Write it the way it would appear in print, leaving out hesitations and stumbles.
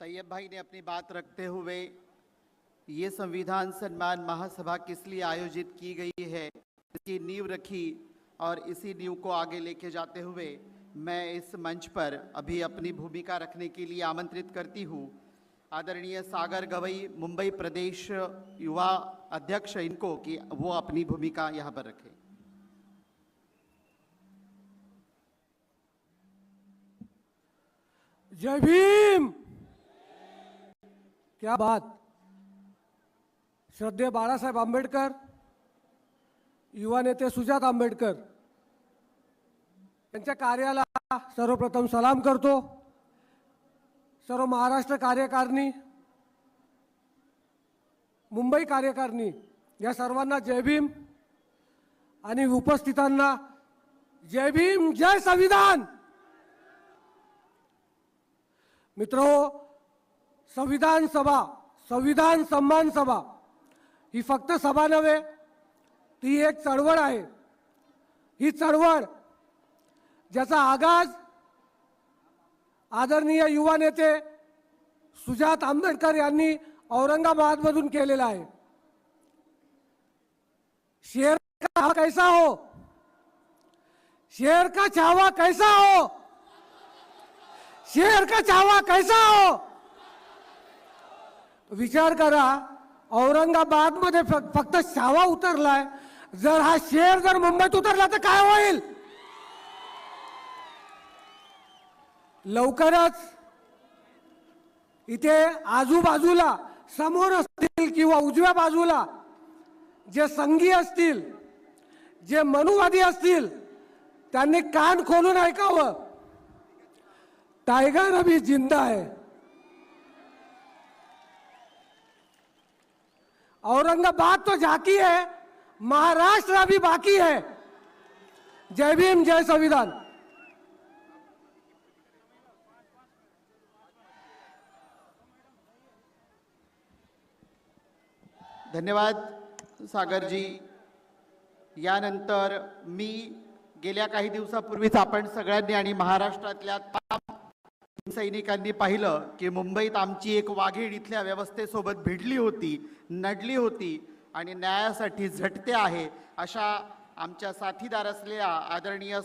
तैयब भाई ने अपनी बात रखते हुए ये संविधान सम्मान महासभा किस लिए आयोजित की गई है इसकी नींव रखी और इसी नींव को आगे लेके जाते हुए मैं इस मंच पर अभी अपनी भूमिका रखने के लिए आमंत्रित करती हूँ आदरणीय सागर गवई मुंबई प्रदेश युवा अध्यक्ष इनको कि वो अपनी भूमिका यहाँ पर रखें। जय भीम। क्या बात। श्रद्धेय बाळासाहेब आंबेडकर, युवा नेते सुजात आंबेडकर यांच्या कार्याला सर्वप्रथम सलाम करतो। सर्व महाराष्ट्र कार्यकारिणी, मुंबई कार्यकारिणी या सर्वांना जय भीम आणि उपस्थितांना जय भीम, जय संविधान। मित्रों, संविधान सभा, संविधान सम्मान सभा ही फक्त सभा नव्हे, ती एक चळवळ आहे। ही चळवळ ज्याचा आगाज आदरणीय युवा नेते सुजात आंबेडकर यांनी औरंगाबादमधून केलेला आहे। शेर का छावा कैसा हो, शेर का छावा कैसा हो, शेर का छावा कैसा हो। विचार करा, औरंगाबाद मध्ये फक्त छावा उतरलाय, जर हा शेर जर मुंबईत उतरला तर काय होईल। लवकरच इथे आजूबाजूला समोर असतील किंवा उजव्या बाजूला जे संघी असतील, जे मनुवादी असतील, त्यांनी कान खोलून ऐकावं। टाइगर अभी जिंदा है। औरंगाबाद तो झांकी है, महाराष्ट्र अभी बाकी है। जय भीम, जय संविधान। धन्यवाद सागरजी। यानंतर मी गेल्या काही दिवसापूर्वीच आपण सगळ्यांनी आणि महाराष्ट्रातल्या सैनिकांनी पाहिलं की मुंबईत आमची एक वाघीण इथल्या व्यवस्थेसोबत भिडली होती, नडली होती आणि न्यायासाठी झटते आहे अशा आमच्या साथीदार असलेल्या आदरणीय